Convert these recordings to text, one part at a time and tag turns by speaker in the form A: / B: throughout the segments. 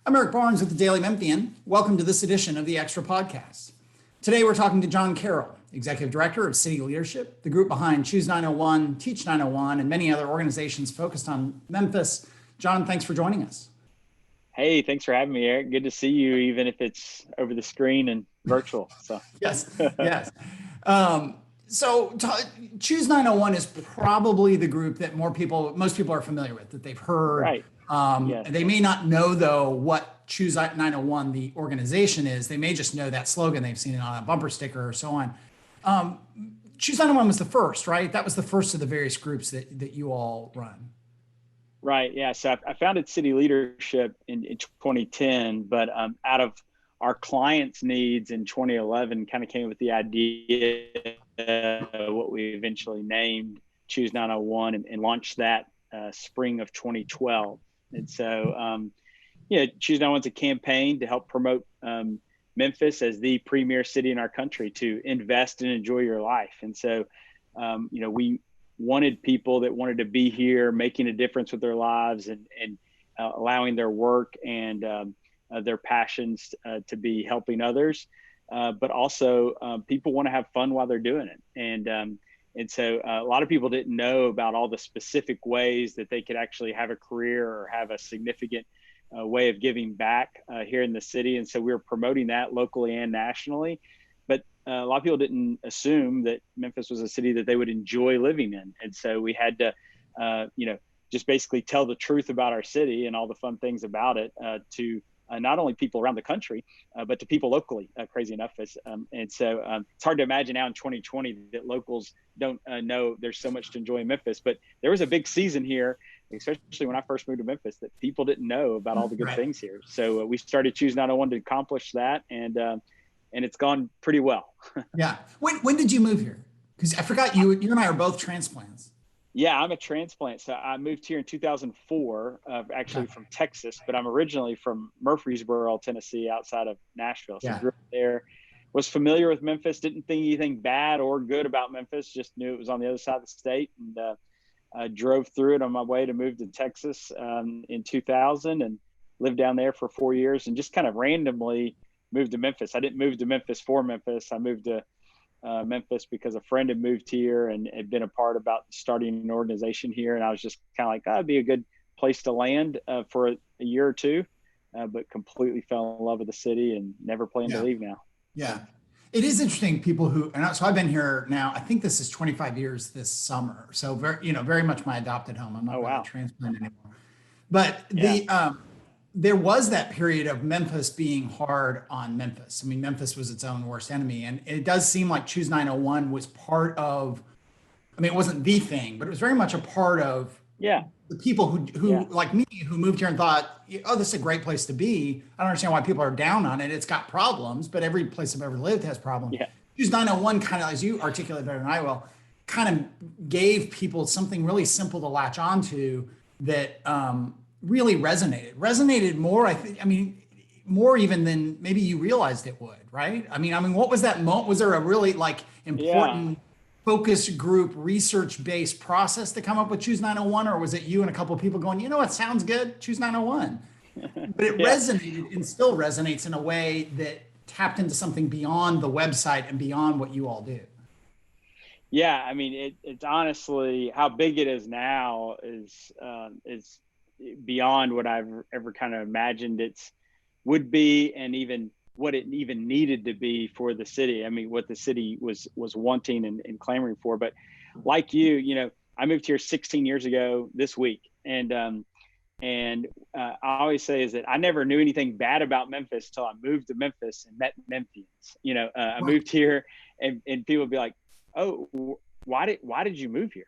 A: I'm Eric Barnes with the Daily Memphian. Welcome to this edition of the Extra Podcast. Today we're talking to John Carroll, Executive Director of City Leadership, the group behind Choose 901, Teach 901, and many other organizations focused on Memphis. John, thanks for joining us.
B: Hey, thanks for having me, Eric. Good to see you, even if it's over the screen and virtual. So
A: Yes, yes. Choose 901 is probably the group that most people are familiar with, that they've heard.
B: right. Yes.
A: They may not know, though, what Choose 901, the organization, is. They may just know that slogan. They've seen it on a bumper sticker or so on. Choose 901 was the first, right? That was the first of the various groups that you all run.
B: Right. Yeah. So I founded City Leadership in 2010, but out of our clients' needs in 2011, kind of came with the idea what we eventually named Choose 901 and launched that spring of 2012. And so, Choose 901 is a campaign to help promote Memphis as the premier city in our country to invest and enjoy your life. And so, we wanted people that wanted to be here, making a difference with their lives and allowing their work and their passions to be helping others. But also people want to have fun while they're doing it. And so a lot of people didn't know about all the specific ways that they could actually have a career or have a significant way of giving back here in the city. And so we were promoting that locally and nationally. But a lot of people didn't assume that Memphis was a city that they would enjoy living in. And so we had to, just basically tell the truth about our city and all the fun things about it to not only people around the country, but to people locally, crazy enough. It's hard to imagine now in 2020 that locals don't know there's so much to enjoy in Memphis. But there was a big season here, especially when I first moved to Memphis, that people didn't know about all the good things here. So we started Choose 901 to accomplish that. And it's gone pretty well.
A: Yeah. When did you move here? Because I forgot you and I are both transplants.
B: Yeah, I'm a transplant. So I moved here in 2004, actually from Texas, but I'm originally from Murfreesboro, Tennessee, outside of Nashville. So I grew up there, was familiar with Memphis, didn't think anything bad or good about Memphis, just knew it was on the other side of the state. And I drove through it on my way to move to Texas in 2000 and lived down there for 4 years and just kind of randomly moved to Memphis. I didn't move to Memphis for Memphis. I moved to Memphis because a friend had moved here and had been a part about starting an organization here. And I was just kind of like, that'd be a good place to land for a year or two, but completely fell in love with the city and never plan to leave now.
A: Yeah. It is interesting, so I've been here now, I think this is 25 years this summer. So very much my adopted home. I'm not a transplant anymore. But there was that period of Memphis being hard on Memphis. I mean, Memphis was its own worst enemy. And it does seem like Choose 901 was part of, it wasn't the thing, but it was very much a part of the people who like me, who moved here and thought, oh, this is a great place to be. I don't understand why people are down on it. It's got problems, but every place I've ever lived has problems. Yeah. Choose 901 kind of, as you articulate better than I will, kind of gave people something really simple to latch onto that, really resonated more, more even than maybe you realized it would, right? What was that moment? Was there a really important focus group research-based process to come up with Choose 901, or was it you and a couple of people going, what sounds good? Choose 901. But it resonated and still resonates in a way that tapped into something beyond the website and beyond what you all do.
B: Yeah, it's honestly, how big it is now is beyond what I've ever kind of imagined would be, and even what it even needed to be for the city. What the city was wanting and clamoring for. But like you, I moved here 16 years ago this week, and I always say is that I never knew anything bad about Memphis till I moved to Memphis and met Memphians. I moved here, and people would be like, "Oh, why did you move here?"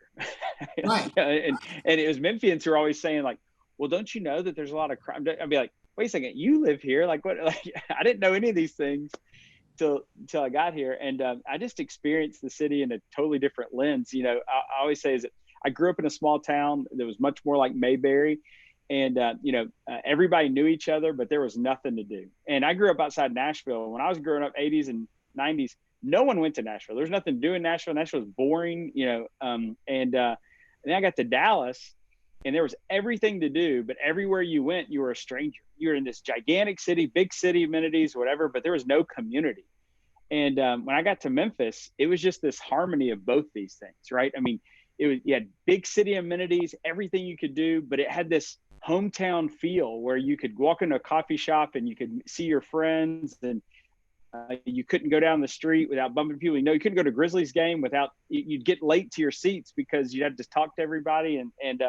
A: Right.
B: and it was Memphians who are always saying like, well, don't you know that there's a lot of crime? I'd be like, wait a second, you live here? Like what? I didn't know any of these things till I got here. And I just experienced the city in a totally different lens. I always say is that I grew up in a small town that was much more like Mayberry. And, everybody knew each other, but there was nothing to do. And I grew up outside Nashville. When I was growing up, 80s and 90s, no one went to Nashville. There's nothing to do in Nashville. Nashville was boring, and then I got to Dallas. and there was everything to do, but everywhere you went, you were a stranger. You were in this gigantic city, big city amenities, whatever, but there was no community. And when I got to Memphis, it was just this harmony of both these things, right? I mean, you had big city amenities, everything you could do, but it had this hometown feel where you could walk into a coffee shop and you could see your friends, and you couldn't go down the street without bumping people. You couldn't go to Grizzlies game without, you'd get late to your seats because you had to talk to everybody. And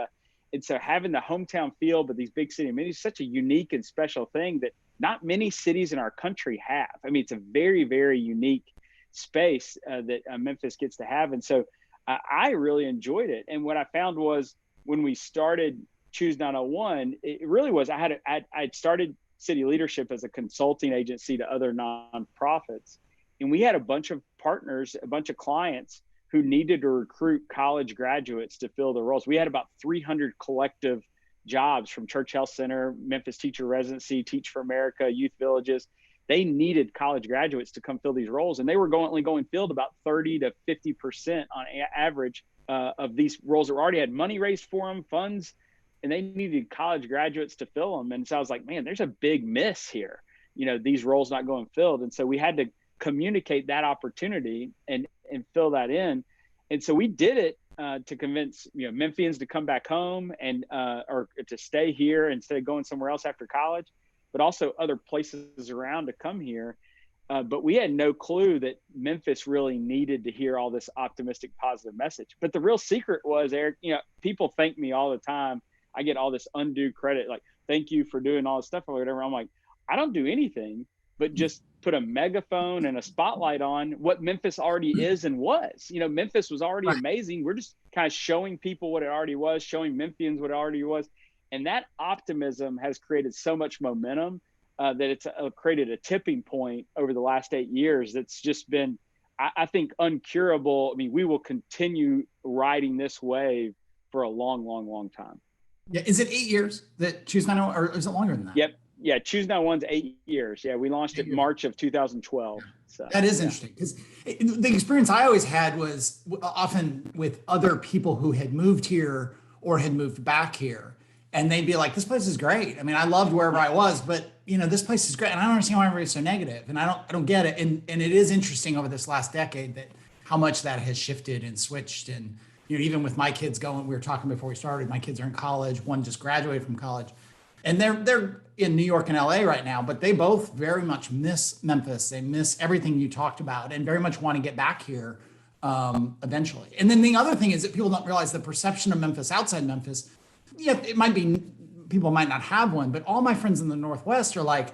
B: so having the hometown feel, but these big city amenities is such a unique and special thing that not many cities in our country have. I mean, it's a very, very unique space that Memphis gets to have. And so I really enjoyed it. And what I found was when we started Choose 901, it really was, I'd started city leadership as a consulting agency to other nonprofits. And we had a bunch of partners, a bunch of clients who needed to recruit college graduates to fill the roles. We had about 300 collective jobs from Church Health Center, Memphis Teacher Residency, Teach for America, Youth Villages. They needed college graduates to come fill these roles. And they were only going filled about 30 to 50% on average of these roles that already had money raised for them, funds, and they needed college graduates to fill them. And so I was like, man, there's a big miss here, these roles not going filled. And so we had to communicate that opportunity and fill that in. And so we did it to convince Memphians to come back home and or to stay here instead of going somewhere else after college, but also other places around to come here. But we had no clue that Memphis really needed to hear all this optimistic, positive message. But the real secret was, Eric, people thank me all the time. I get all this undue credit, like, thank you for doing all this stuff or whatever. I'm like, I don't do anything but just put a megaphone and a spotlight on what Memphis already is and was. Memphis was already amazing. We're just kind of showing people what it already was, showing Memphians what it already was. And that optimism has created so much momentum that it's created a tipping point over the last 8 years that's just been, I think, uncurable. I mean, we will continue riding this wave for a long, long, long time.
A: Yeah. Is it 8 years that Choose 901, or is it longer than that?
B: Yep. Yeah. Choose 901's 8 years. Yeah. We launched it March of 2012. So
A: that is interesting, because the experience I always had was often with other people who had moved here or had moved back here, and they'd be like, this place is great. I mean, I loved wherever I was, but this place is great. And I don't understand why everybody's so negative. And I don't get it. And it is interesting over this last decade that how much that has shifted and switched. And even with my kids going, we were talking before we started, my kids are in college. One just graduated from college, and they're in New York and LA right now, but they both very much miss Memphis. They miss everything you talked about and very much want to get back here eventually. And then the other thing is that people don't realize the perception of Memphis outside Memphis. Yeah, it might be, people might not have one, but all my friends in the Northwest are like,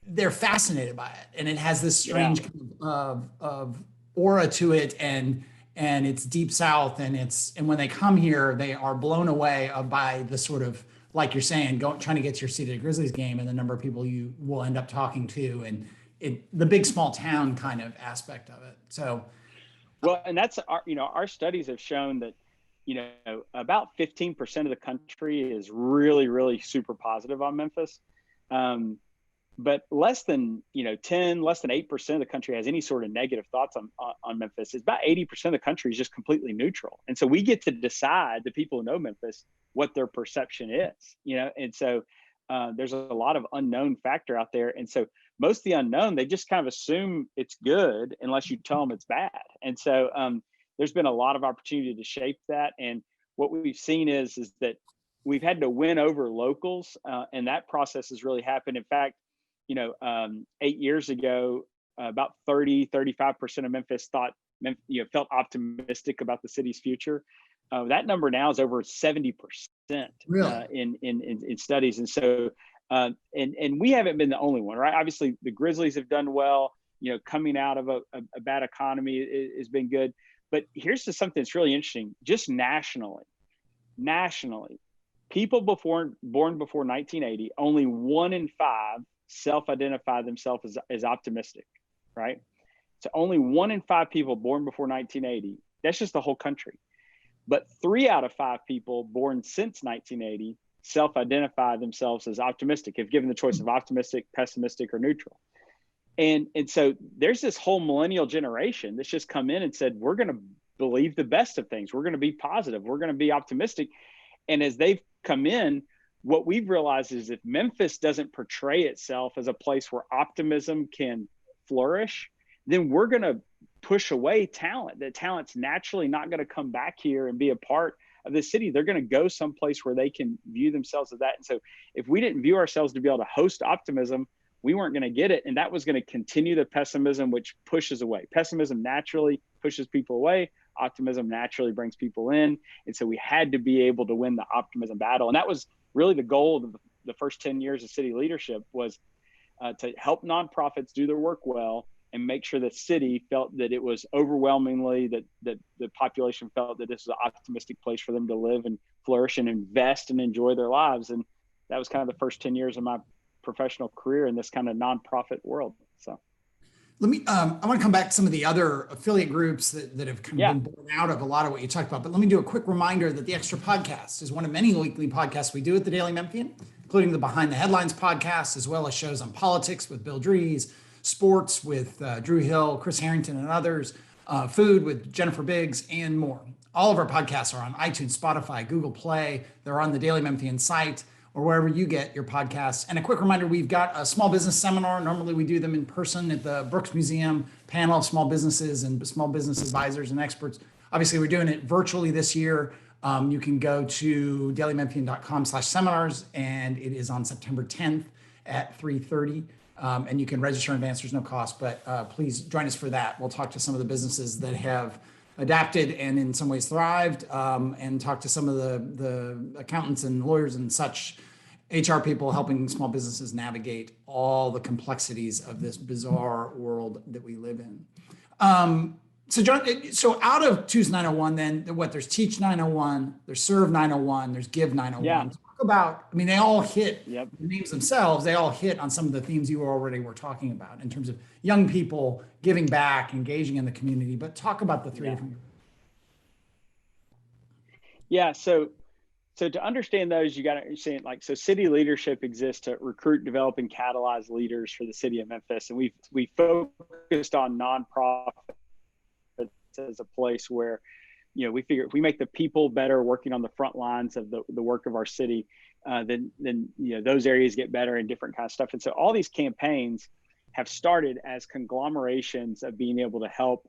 A: they're fascinated by it. And it has this strange kind of aura to it. And it's deep South, and when they come here, they are blown away by the sort of, like you're saying, trying to get to your seat at a Grizzlies game and the number of people you will end up talking to, and the big small town kind of aspect of it. So,
B: well, and that's our studies have shown that, about 15% of the country is really, really super positive on Memphis. But less than 8% of the country has any sort of negative thoughts on Memphis. It's about 80% of the country is just completely neutral. And so we get to decide, the people who know Memphis, what their perception is, and so there's a lot of unknown factor out there. And so most of the unknown, they just kind of assume it's good unless you tell them it's bad. And so there's been a lot of opportunity to shape that. And what we've seen is that we've had to win over locals, and that process has really happened. In fact, 8 years ago, about 35% of Memphis felt optimistic about the city's future. That number now is over 70%
A: really?
B: In studies. And so, and we haven't been the only one, right? Obviously, the Grizzlies have done well. Coming out of a bad economy has been good. But here's just something that's really interesting. Just nationally, people born before 1980, only 1 in 5 self-identify themselves as optimistic, right? So only 1 in 5 people born before 1980. That's just the whole country. But 3 out of 5 people born since 1980 self-identify themselves as optimistic, if given the choice of optimistic, pessimistic, or neutral. And so there's this whole millennial generation that's just come in and said, we're going to believe the best of things. We're going to be positive. We're going to be optimistic. And as they've come in, what we've realized is if Memphis doesn't portray itself as a place where optimism can flourish, then we're going to push away talent. That talent's naturally not going to come back here and be a part of the city. They're going to go someplace where they can view themselves as that. And so if we didn't view ourselves to be able to host optimism, we weren't going to get it. And that was going to continue the pessimism, which pushes away. Pessimism naturally pushes people away. Optimism naturally brings people in. And so we had to be able to win the optimism battle. And that was really the goal of the first 10 years of city leadership, was to help nonprofits do their work well and make sure the city felt that it was overwhelmingly, that the population felt that this was an optimistic place for them to live and flourish and invest and enjoy their lives. And that was kind of the first 10 years of my professional career in this kind of nonprofit world. So
A: let me, I want to come back to some of the other affiliate groups that have been born out of a lot of what you talked about, but let me do a quick reminder that the Extra Podcast is one of many weekly podcasts we do at the Daily Memphian, including the Behind the Headlines podcast, as well as shows on politics with Bill Dries, sports with Drew Hill, Chris Harrington, and others, food with Jennifer Biggs, and more. All of our podcasts are on iTunes, Spotify, Google Play. They're on the Daily Memphian site or wherever you get your podcasts. And a quick reminder, we've got a small business seminar. Normally we do them in person at the Brooks Museum, panel of small businesses and small business advisors and experts. Obviously, we're doing it virtually this year. You can go to dailymemphian.com/seminars, and it is on September 10th at 3:30. And you can register in advance, there's no cost, but please join us for that. We'll talk to some of the businesses that have adapted and in some ways thrived, and talk to some of the accountants and lawyers and such HR people helping small businesses navigate all the complexities of this bizarre world that we live in. So John, so out of Choose 901, then there's Teach 901, there's Serve 901, there's Give 901.
B: Yeah.
A: Talk about, I mean, they all hit
B: Yep.
A: the names themselves. They all hit on some of the themes you already were talking about in terms of young people giving back, engaging in the community. But talk about the three different.
B: Yeah. So to understand those, you got to understand, like, so city leadership exists to recruit, develop, and catalyze leaders for the city of Memphis, and we focused on nonprofits as a place where, you know, we figure if we make the people better working on the front lines of the work of our city, then you know, those areas get better and different kind of stuff. And so all these campaigns have started as conglomerations of being able to help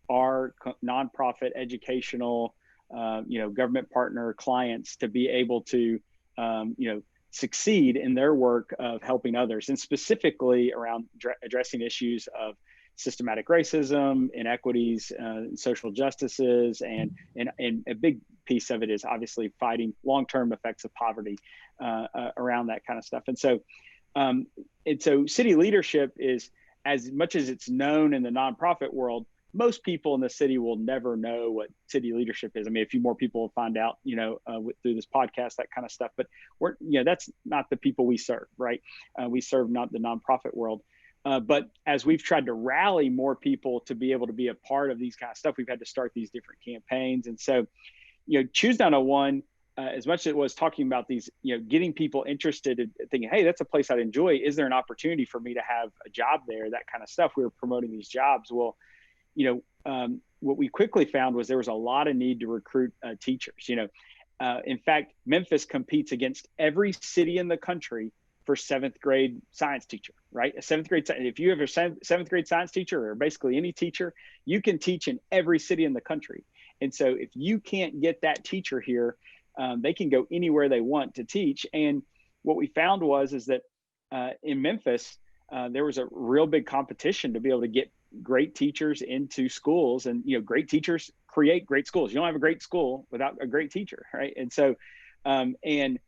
B: our nonprofit, educational, you know, government partner clients to be able to, you know, succeed in their work of helping others, and specifically around addressing issues of systematic racism, inequities, social justices, and a big piece of it is obviously fighting long-term effects of poverty around that kind of stuff. And so city leadership is, as much as it's known in the nonprofit world, most people in the city will never know what city leadership is. I mean, a few more people will find out, you know, through this podcast, that kind of stuff. But we're, you know, that's not the people we serve, right? We serve not the nonprofit world. But as we've tried to rally more people to be able to be a part of these kind of stuff, we've had to start these different campaigns. And so, you know, Choose 901, as much as it was talking about these, you know, getting people interested in thinking, hey, that's a place I'd enjoy. Is there an opportunity for me to have a job there? That kind of stuff. We were promoting these jobs. Well, you know, what we quickly found was there was a lot of need to recruit teachers. You know, in fact, Memphis competes against every city in the country for seventh grade science teacher, right? A seventh grade, if you have a seventh grade science teacher, or basically any teacher, you can teach in every city in the country. And so if you can't get that teacher here, they can go anywhere they want to teach. And what we found is that in Memphis, there was a real big competition to be able to get great teachers into schools, and, you know, great teachers create great schools. You don't have a great school without a great teacher, right? And so, and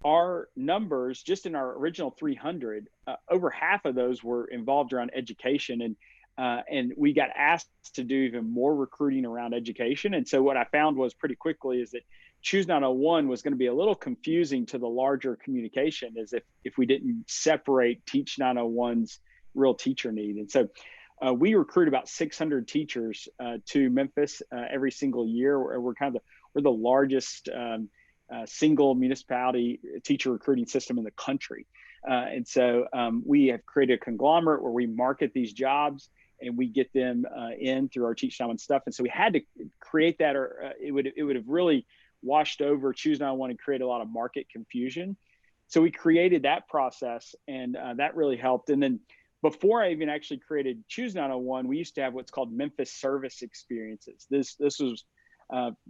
B: our numbers, just in our original 300, over half of those were involved around education, and we got asked to do even more recruiting around education. And so what I found was pretty quickly is that Choose 901 was going to be a little confusing to the larger communication, as if we didn't separate Teach 901's real teacher need. And so we recruit about 600 teachers to Memphis every single year. We're the largest single municipality teacher recruiting system in the country. And so we have created a conglomerate where we market these jobs and we get them in through our Teach 901 stuff. And so we had to create that, or it would have really washed over Choose 901 and created a lot of market confusion. So we created that process, and that really helped. And then before I even actually created Choose 901, we used to have what's called Memphis service experiences. This was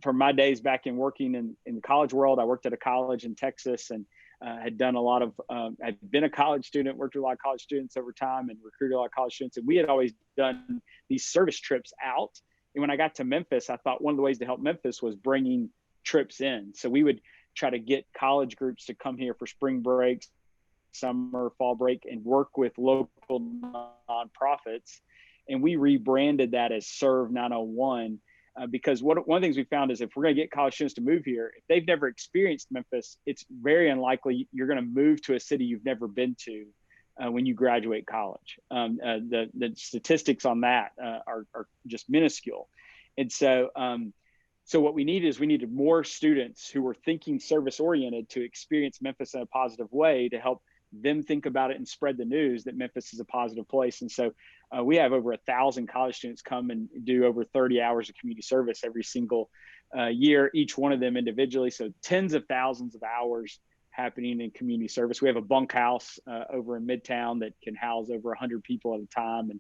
B: from my days back in working in the college world. I worked at a college in Texas, and had done a lot of, I'd been a college student, worked with a lot of college students over time, and recruited a lot of college students. And we had always done these service trips out. And when I got to Memphis, I thought one of the ways to help Memphis was bringing trips in. So we would try to get college groups to come here for spring breaks, summer, fall break, and work with local nonprofits. And we rebranded that as Serve 901. Because one of the things we found is if we're going to get college students to move here, if they've never experienced Memphis, it's very unlikely you're going to move to a city you've never been to when you graduate college. The statistics on that are just minuscule. And so, so what we needed more students who were thinking service oriented to experience Memphis in a positive way, to help them think about it and spread the news that Memphis is a positive place. And so we have over 1,000 college students come and do over 30 hours of community service every single year, each one of them individually. So tens of thousands of hours happening in community service. We have a bunkhouse over in Midtown that can house over 100 people at a time.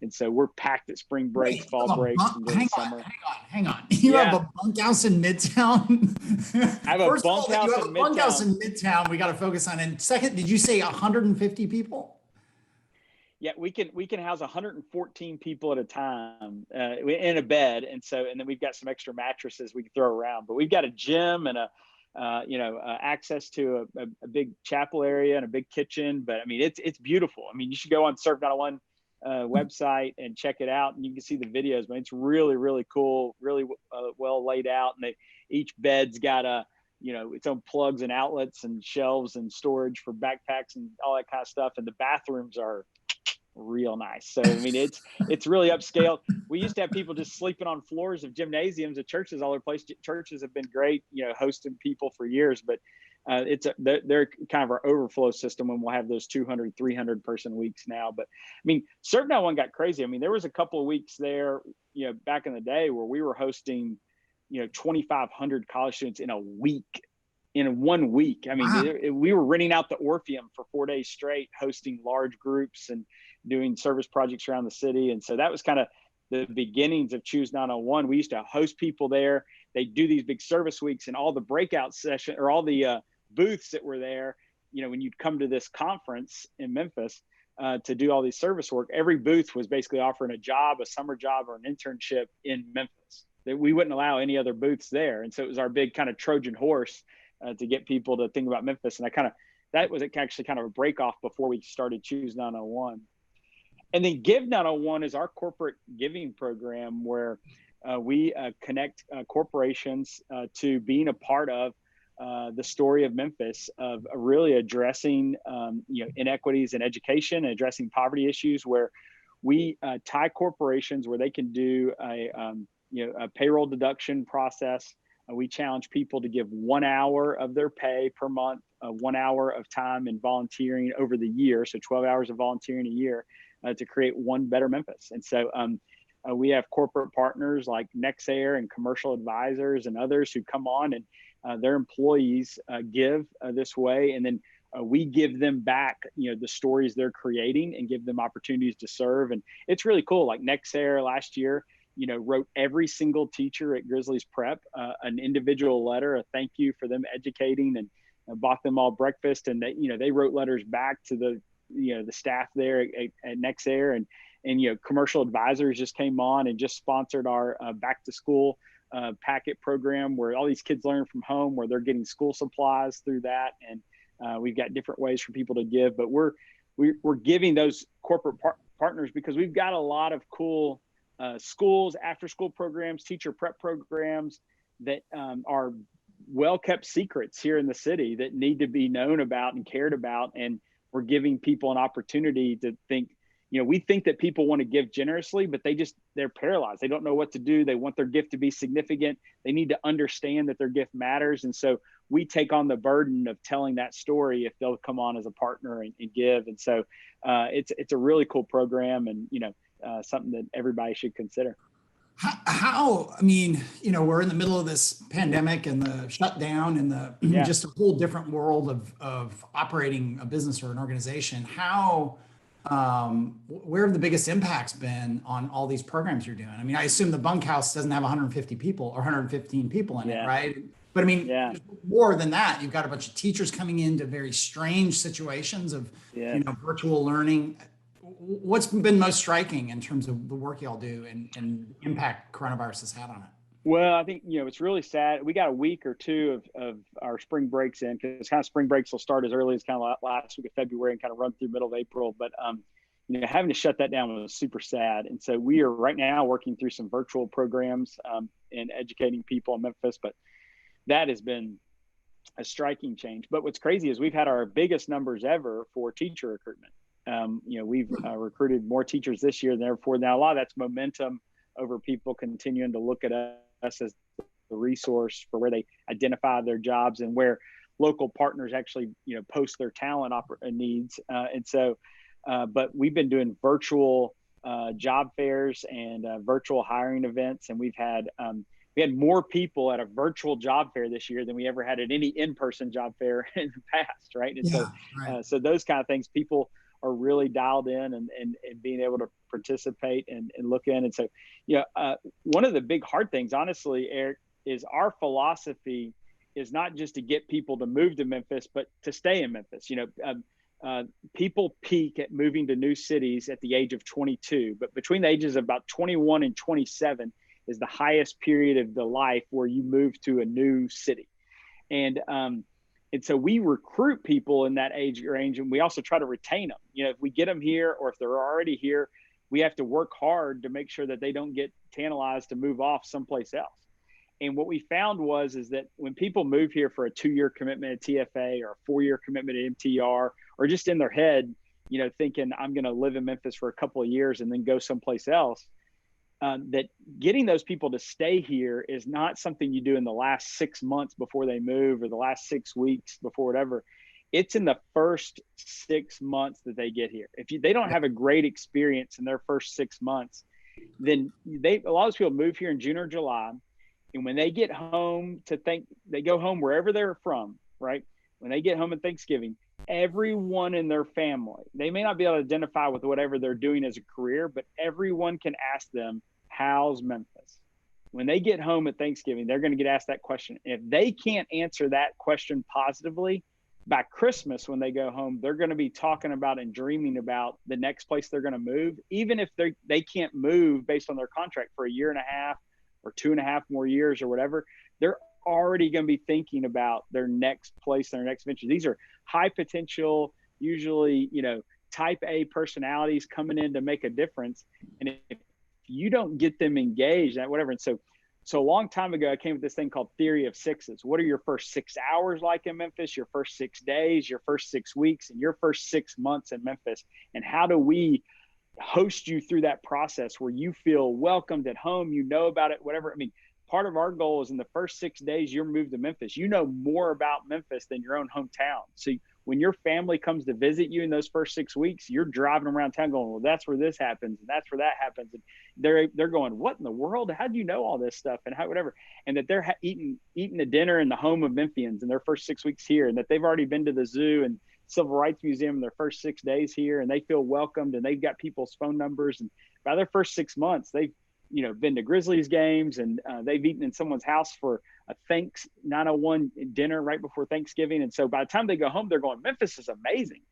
B: And so we're packed at spring breaks, fall breaks, and during summer.
A: Hang on. You have a bunkhouse in Midtown?
B: I have a
A: bunkhouse in Midtown we got to focus on. And second, did you say 150 people?
B: Yeah, we can house 114 people at a time in a bed. And then we've got some extra mattresses we can throw around. But we've got a gym and access to a big chapel area and a big kitchen. But I mean, it's beautiful. I mean, you should go on Serve 901 website and check it out, and you can see the videos. But it's really, really cool, really well laid out. And each bed's got its own plugs and outlets and shelves and storage for backpacks and all that kind of stuff. And the bathrooms are real nice. So I mean, it's really upscale. We used to have people just sleeping on floors of gymnasiums at churches all over the place. Churches have been great, hosting people for years, but they're kind of our overflow system when we'll have those 200, 300 person weeks now. But I mean, Serve 901 got crazy. I mean, there was a couple of weeks there, back in the day where we were hosting, 2,500 college students in 1 week. I mean, wow. We were renting out the Orpheum for 4 days straight, hosting large groups and doing service projects around the city. And so that was kind of the beginnings of Choose 901. We used to host people there. They do these big service weeks, and all the breakout session or all the booths that were there, when you'd come to this conference in Memphis to do all these service work, every booth was basically offering a job, a summer job, or an internship in Memphis. That we wouldn't allow any other booths there. And so it was our big kind of Trojan horse to get people to think about Memphis. And that was actually kind of a break off before we started Choose 901. And then Give 901 is our corporate giving program where we connect corporations to being a part of the story of Memphis, of really addressing inequities in education and addressing poverty issues, where we tie corporations where they can do a payroll deduction process. We challenge people to give 1 hour of their pay per month, 1 hour of time in volunteering over the year. So 12 hours of volunteering a year to create one better Memphis. And so we have corporate partners like Nexair and Commercial Advisors and others who come on, and their employees give this way. And then we give them back, the stories they're creating and give them opportunities to serve. And it's really cool. Like Nexair last year, wrote every single teacher at Grizzlies Prep an individual letter, a thank you for them educating, and bought them all breakfast. And they wrote letters back to the staff there at Nexair, and Commercial Advisors just came on and just sponsored our back to school packet program, where all these kids learn from home, where they're getting school supplies through that. And we've got different ways for people to give, but we're giving those corporate partners because we've got a lot of cool schools, after school programs, teacher prep programs that are well kept secrets here in the city that need to be known about and cared about. And we're giving people an opportunity to think, we think that people want to give generously, but they're paralyzed. They don't know what to do. They want their gift to be significant. They need to understand that their gift matters. And so we take on the burden of telling that story if they'll come on as a partner and give. And so it's a really cool program, and something that everybody should consider.
A: I mean, we're in the middle of this pandemic and the shutdown and the
B: Yeah.
A: just a whole different world of operating a business or an organization. Where have the biggest impacts been on all these programs you're doing? I mean, I assume the bunkhouse doesn't have 150 people or 115 people in it,
B: Yeah.
A: right? But I mean,
B: Yeah.
A: there's more than that. You've got a bunch of teachers coming into very strange situations of,
B: Yes.
A: virtual learning. What's been most striking in terms of the work y'all do and the impact coronavirus has had on it?
B: Well, I think, it's really sad. We got a week or two of our spring breaks in, because kind of spring breaks will start as early as kind of last week of February and kind of run through middle of April. But, having to shut that down was super sad. And so we are right now working through some virtual programs and educating people in Memphis, but that has been a striking change. But what's crazy is we've had our biggest numbers ever for teacher recruitment. We've recruited more teachers this year than ever before. Now, a lot of that's momentum over people continuing to look at us as the resource for where they identify their jobs and where local partners actually, post their talent needs. But we've been doing virtual job fairs and virtual hiring events, and we had more people at a virtual job fair this year than we ever had at any in-person job fair in the past, right? And so those kind of things, people are really dialed in and being able to participate and look in. And so, one of the big hard things, honestly, Eric, is our philosophy is not just to get people to move to Memphis, but to stay in Memphis. People peak at moving to new cities at the age of 22, but between the ages of about 21 and 27 is the highest period of the life where you move to a new city. And so we recruit people in that age range, and we also try to retain them. If we get them here, or if they're already here, we have to work hard to make sure that they don't get tantalized to move off someplace else. And what we found is that when people move here for a 2-year commitment at TFA or a 4-year commitment at MTR, or just in their head, thinking I'm going to live in Memphis for a couple of years and then go someplace else, that getting those people to stay here is not something you do in the last 6 months before they move, or the last 6 weeks before whatever. It's in the first 6 months that they get here. If they don't have a great experience in their first 6 months, then a lot of people move here in June or July. And when they get home they go home wherever they're from, right? When they get home at Thanksgiving, everyone in their family, they may not be able to identify with whatever they're doing as a career, but everyone can ask them, how's Memphis? When they get home at Thanksgiving, they're going to get asked that question. If they can't answer that question positively, by Christmas, when they go home, they're going to be talking about and dreaming about the next place they're going to move, even if they can't move based on their contract for a year and a half or 2.5 more years or whatever. They're already going to be thinking about their next place, their next venture. These are high potential, usually, type A personalities coming in to make a difference. And if you don't get them engaged at whatever. And so a long time ago, I came with this thing called theory of sixes. What are your first 6 hours like in Memphis, your first 6 days, your first 6 weeks, and your first 6 months in Memphis? And how do we host you through that process where you feel welcomed at home, about it, whatever. I mean, part of our goal is in the first 6 days you're moved to Memphis, more about Memphis than your own hometown. So when your family comes to visit you in those first 6 weeks, you're driving around town going, well, that's where this happens, and that's where that happens. And they're going, what in the world? How do you know all this stuff? And how, whatever. And that they're eating a dinner in the home of Memphians in their first 6 weeks here, and that they've already been to the zoo and Civil Rights Museum in their first 6 days here, and they feel welcomed, and they've got people's phone numbers. And by their first 6 months, they've been to Grizzlies games, and they've eaten in someone's house for a 901 dinner right before Thanksgiving. And so by the time they go home, they're going, Memphis is amazing.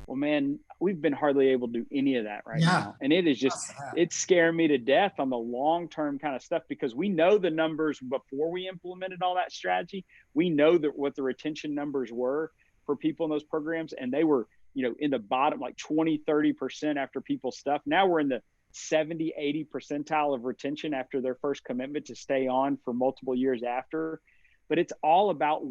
B: Well, man, we've been hardly able to do any of that now. And it is just, it's scaring me to death on the long-term kind of stuff, because we know the numbers before we implemented all that strategy. We know that what the retention numbers were for people in those programs. And they were, in the bottom, like 20-30% after people's stuff. Now we're in the 70-80 percentile of retention after their first commitment to stay on for multiple years after. But it's all about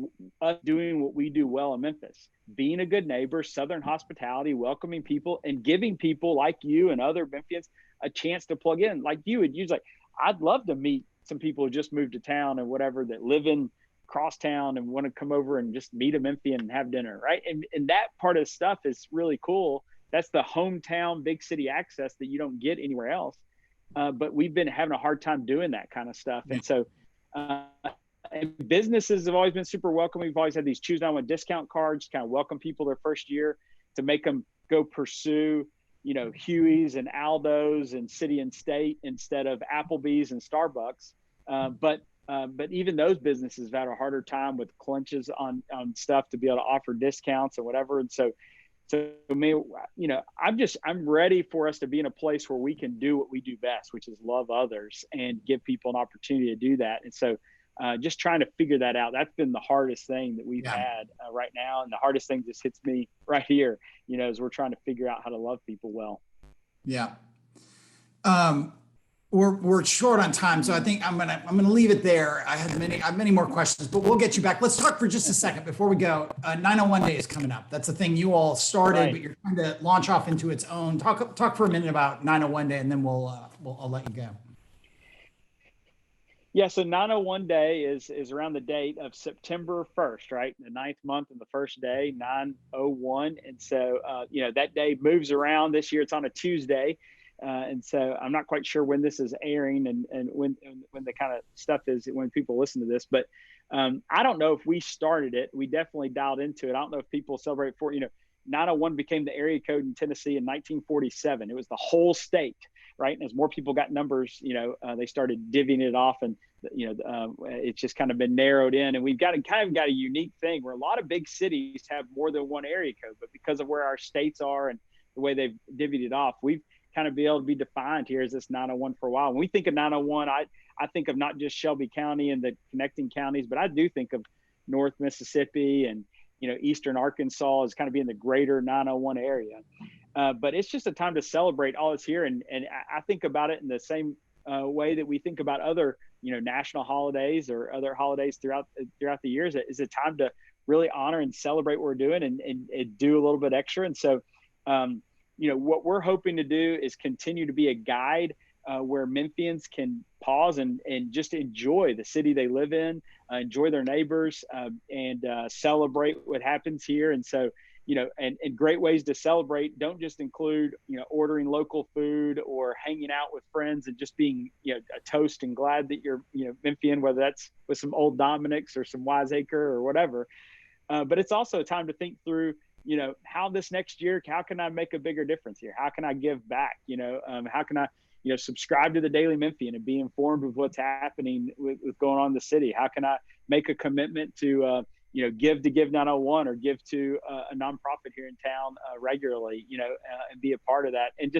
B: us doing what we do well in Memphis, being a good neighbor, Southern hospitality, welcoming people, and giving people like you and other Memphians a chance to plug in. Like you would usually, I'd love to meet some people who just moved to town and whatever, that live in crosstown and want to come over and just meet a Memphian and have dinner, right? And that part of stuff is really cool. That's the hometown big city access that you don't get anywhere else. but we've been having a hard time doing that kind of stuff. And so, and businesses have always been super welcome. We've always had these choose 911 discount cards, kind of welcome people their first year to make them go pursue, Huey's and Aldo's and City and State instead of Applebee's and Starbucks. But even those businesses have had a harder time with clinches on stuff to be able to offer discounts and whatever. And so me, I'm ready for us to be in a place where we can do what we do best, which is love others and give people an opportunity to do that. And so just trying to figure that out. That's been the hardest thing that we've had right now. And the hardest thing just hits me right here, as we're trying to figure out how to love people well.
A: Yeah. We're short on time, so I think I'm gonna leave it there. I have many more questions, but we'll get you back. Let's talk for just a second before we go. 901 Day is coming up. That's a thing you all started, right, but you're trying to launch off into its own. Talk for a minute about 901 Day, and then I'll let you go.
B: Yeah, so 901 Day is around the date of September 1st, right? The 9th month and the first day, 901. And so, that day moves around. This year it's on a Tuesday. And so I'm not quite sure when this is airing and when the kind of stuff is when people listen to this, but I don't know if we started it. We definitely dialed into it. I don't know if people celebrate 901 became the area code in Tennessee in 1947. It was the whole state, right? And as more people got numbers, they started divvying it off, and it's just kind of been narrowed in. And we've got a unique thing where a lot of big cities have more than one area code, but because of where our states are and the way they've divvied it off, we've kind of be able to be defined here as this 901 for a while. When we think of 901, I think of not just Shelby County and the connecting counties, but I do think of North Mississippi and Eastern Arkansas as kind of being the greater 901 area. But it's just a time to celebrate all that's here, and I think about it in the same way that we think about other national holidays or other holidays throughout the years. It's a time to really honor and celebrate what we're doing and do a little bit extra. And so what we're hoping to do is continue to be a guide where Memphians can pause and just enjoy the city they live in, enjoy their neighbors, and celebrate what happens here. And so, and great ways to celebrate don't just include, ordering local food or hanging out with friends and just being, a toast and glad that you're, Memphian, whether that's with some Old Dominick's or some Wiseacre or whatever. But it's also a time to think through, how this next year, how can I make a bigger difference here? How can I give back? How can I, subscribe to the Daily Memphian and be informed with what's happening with going on in the city? How can I make a commitment to, give to Give 901 or give to a nonprofit here in town regularly, and be a part of that, and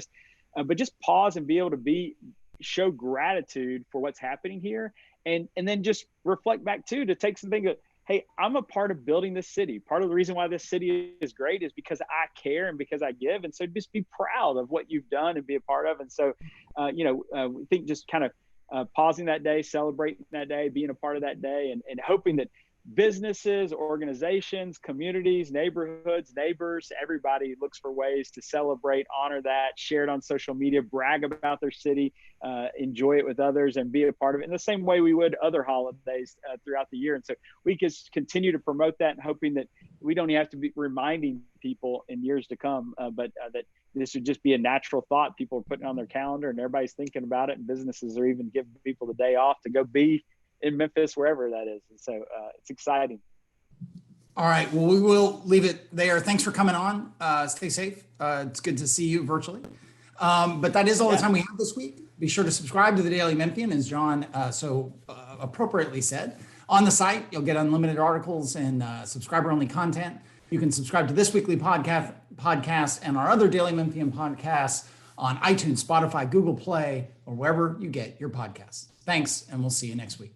B: but just pause and be able to show gratitude for what's happening here, and then just reflect back too, to take something that, hey, I'm a part of building this city. Part of the reason why this city is great is because I care and because I give. And so just be proud of what you've done and be a part of. And so, we think just kind of pausing that day, celebrating that day, being a part of that day, and hoping that businesses, organizations, communities, neighborhoods, neighbors, everybody looks for ways to celebrate, honor that, share it on social media, brag about their city, enjoy it with others, and be a part of it in the same way we would other holidays throughout the year. And so we can continue to promote that, and hoping that we don't have to be reminding people in years to come, but that this would just be a natural thought people are putting on their calendar, and everybody's thinking about it, and businesses are even giving people the day off to go be in Memphis, wherever that is. And so it's exciting.
A: All right. Well, we will leave it there. Thanks for coming on. Stay safe. It's good to see you virtually. But that is all the time we have this week. Be sure to subscribe to the Daily Memphian, as John so appropriately said. On the site, you'll get unlimited articles and subscriber-only content. You can subscribe to this weekly podcast and our other Daily Memphian podcasts on iTunes, Spotify, Google Play, or wherever you get your podcasts. Thanks, and we'll see you next week.